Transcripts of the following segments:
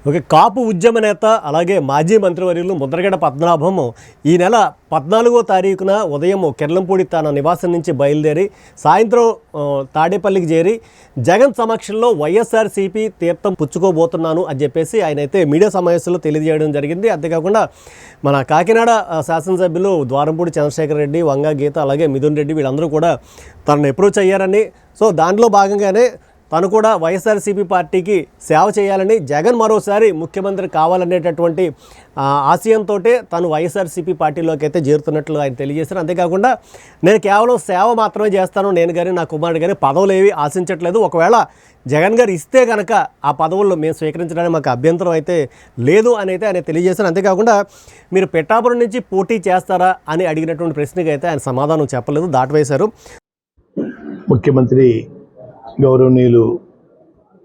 Okay, కాపు ఉద్యమ నేత అలాగే మాజీ మంత్రివర్యులు ముద్రగడ పద్మనాభం ఈ నెల 14వ తారీఖున ఉదయం కిర్లంపూడి తన నివాసం నుంచి బయలుదేరి సాయంత్రం తాడేపల్లికి చేరి జగన్ సమక్షంలో వైఎస్ఆర్సీపీ తీర్థం పుచ్చుకోబోతున్నాను అని చెప్పేసి ఆయన అయితే మీడియా సమావేశంలో తెలియజేయడం జరిగింది. అంతేకాకుండా మన కాకినాడ శాసనసభ్యులు ద్వారంపూడి చంద్రశేఖర్ రెడ్డి, వంగా గీత అలాగే మిథున్ రెడ్డి వీళ్ళందరూ కూడా తనను అప్రోచ్ అయ్యారని, సో దాంట్లో భాగంగానే తను కూడా వైఎస్ఆర్సీపీ పార్టీకి సేవ చేయాలని, జగన్ మరోసారి ముఖ్యమంత్రి కావాలనేటటువంటి ఆశయంతో తను వైఎస్ఆర్సీపీ పార్టీలోకి అయితే చేరుతున్నట్లు ఆయన తెలియజేశారు. అంతేకాకుండా నేను కేవలం సేవ మాత్రమే చేస్తాను, నేను కానీ నా కుమారుడు కానీ పదవులు ఏవి ఆశించట్లేదు, ఒకవేళ జగన్ గారు ఇస్తే కనుక ఆ పదవుల్లో మేము స్వీకరించడానికి మాకు అభ్యంతరం అయితే లేదు అని అయితే ఆయన తెలియజేశారు. అంతేకాకుండా మీరు పిఠాపురం నుంచి పోటీ చేస్తారా అని అడిగినటువంటి ప్రశ్నకి అయితే ఆయన సమాధానం చెప్పలేదు, దాటవేశారు. ముఖ్యమంత్రి గౌరవనీయులు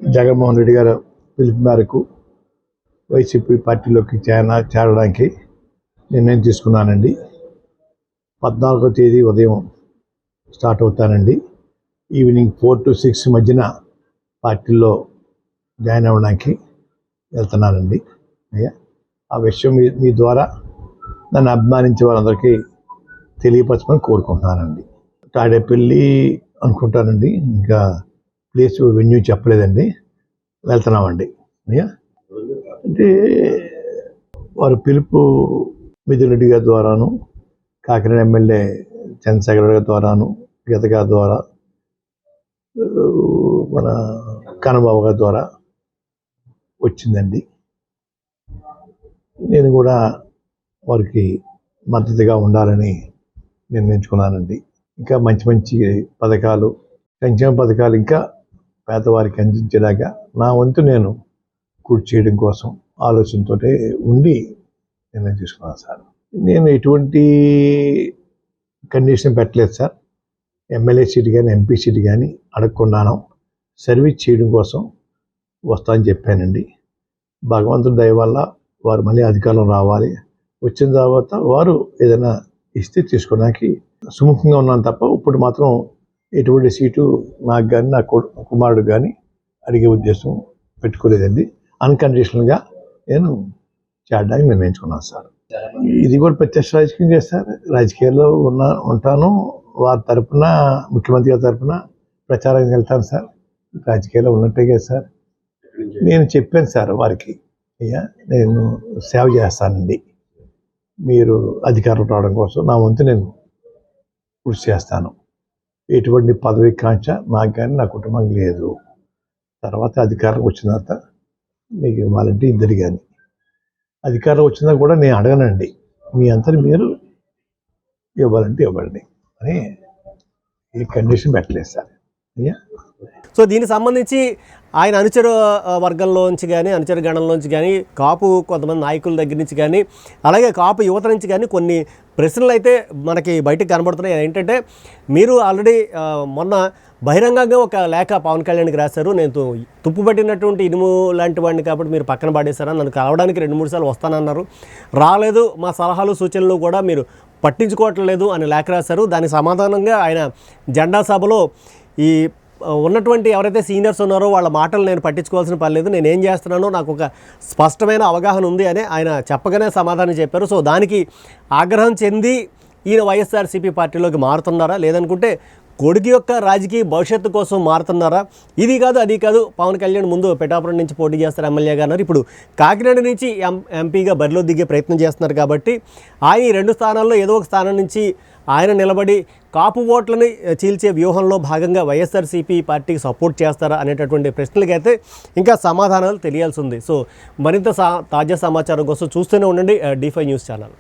జగన్మోహన్ రెడ్డి గారు పిలుపు మేరకు వైసీపీ పార్టీలోకి చేరడానికి నిర్ణయం తీసుకున్నానండి. 14వ తేదీ ఉదయం స్టార్ట్ అవుతానండి. ఈవినింగ్ 4 to 6 మధ్యన పార్టీలో జాయిన్ అవ్వడానికి వెళ్తున్నానండి. అయ్యా, ఆ విషయం మీ ద్వారా నన్ను అభిమానించే వాళ్ళందరికీ తెలియపరచమని కోరుకుంటున్నానండి. తాడేపల్లి అనుకుంటానండి, ఇంకా ప్లేస్ వెన్యూ చెప్పలేదండి. వెళ్తున్నామండి. అయ్యా, అంటే వారి పిలుపు మిథున్ రెడ్డి గారి ద్వారాను, కాకినాడ ఎమ్మెల్యే చంద్రశేఖర్ గారి ద్వారాను, గీత గారి ద్వారా, మన కన్నబాబు గారి ద్వారా వచ్చిందండి. నేను కూడా వారికి మద్దతుగా ఉండాలని నిర్ణయించుకున్నానండి. ఇంకా మంచి మంచి పథకాలు, సంక్షేమ పథకాలు ఇంకా పేదవారికి అందించేలాగా నా వంతు నేను కృషి చేయడం కోసం ఆలోచనతో ఉండి నిర్ణయం తీసుకున్నాను సార్. నేను ఎటువంటి కండిషన్ పెట్టలేదు సార్. ఎమ్మెల్యే సీట్ కానీ ఎంపీ సీట్ కానీ అడగకున్నాను. సర్వీస్ చేయడం కోసం వస్తానని చెప్పానండి. భగవంతుడి దయ వల్ల వారు మళ్ళీ అధికారం రావాలి, వచ్చిన తర్వాత వారు ఏదైనా ఇస్తే తీసుకోవడానికి సుముఖంగా ఉన్నాను తప్ప ఇప్పుడు మాత్రం ఎటువంటి సీటు నాకు కానీ నా కుమారుడు కానీ అడిగే ఉద్దేశం పెట్టుకోలేదండి. అన్కండిషనల్గా నేను చేరడానికి నిర్ణయించుకున్నాను సార్. ఇది కూడా ప్రత్యక్ష రాజకీయం చేస్తారు. రాజకీయాల్లో ఉంటాను. వారి తరఫున, ముఖ్యమంత్రి గారి తరఫున ప్రచారానికి వెళ్తాను సార్. రాజకీయాల్లో ఉన్నట్టే కదా సార్. నేను చెప్పాను సార్ వారికి, అయ్యా నేను సేవ చేస్తానండి, మీరు అధికారం రావడం కోసం నా వంతు నేను కృషి చేస్తాను. ఎటువంటి పదవి కాంక్ష నాకు కానీ నా కుటుంబానికి లేదు. తర్వాత అధికారం వచ్చిన తర్వాత మీకు ఇవ్వాలంటే ఇద్దరు కానీ, అధికారం వచ్చినా కూడా నేను అడగనండి, మీ అంతా మీరు ఇవ్వాలంటే ఇవ్వండి అని ఏ కండిషన్ పెట్టలేదు సార్. అయ్యా, సో దీనికి సంబంధించి ఆయన అనుచర వర్గంలోంచి కానీ, అనుచర గణంలోంచి కానీ, కాపు కొంతమంది నాయకుల దగ్గర నుంచి కానీ, అలాగే కాపు యువత నుంచి కానీ కొన్ని ప్రశ్నలు అయితే మనకి బయటకు కనబడుతున్నాయి. ఏంటంటే, మీరు ఆల్రెడీ మొన్న బహిరంగంగా ఒక లేఖ పవన్ కళ్యాణ్కి రాశారు. నేను తుప్పుపట్టినటువంటి ఇనుము లాంటి వాడిని కాబట్టి మీరు పక్కన పడేశారా, నన్ను కలవడానికి 2-3 సార్లు వస్తానన్నారు, రాలేదు, మా సలహాలు సూచనలు కూడా మీరు పట్టించుకోవట్లేదు అని లేఖ రాశారు. దానికి సమాధానంగా ఆయన జెండా సభలో ఈ ఉన్నటువంటి ఎవరైతే సీనియర్స్ ఉన్నారో వాళ్ళ మాటలు నేను పట్టించుకోవాల్సిన పని లేదు, నేనేం చేస్తున్నానో నాకు ఒక స్పష్టమైన అవగాహన ఉంది అని ఆయన చెప్పగానే సమాధానం చెప్పారు. సో దానికి ఆగ్రహం చెంది ఈయన వైఎస్ఆర్సీపీ పార్టీలోకి మారుతున్నారా, లేదనుకుంటే కొడుకు యొక్క రాజకీయ భవిష్యత్తు కోసం మారుతున్నారా? ఇది కాదు అది కాదు, పవన్ కళ్యాణ్ ముందు పిఠాపురం నుంచి పోటీ చేస్తారు ఎమ్మెల్యేగా అన్నారు, ఇప్పుడు కాకినాడ నుంచి ఎంపీగా బరిలో దిగే ప్రయత్నం చేస్తున్నారు కాబట్టి ఆయన ఈ 2 స్థానాల్లో ఏదో ఒక స్థానం నుంచి ఆయన నిలబడి కాపు ఓట్లని చీల్చే వ్యూహంలో భాగంగా వైఎస్ఆర్సీపీ పార్టీకి సపోర్ట్ చేస్తారా అనేటటువంటి ప్రశ్నలకైతే ఇంకా సమాధానాలు తెలియాల్సి ఉంది. సో మరింత తాజా సమాచారం కోసం చూస్తూనే ఉండండి D5 న్యూస్ ఛానల్.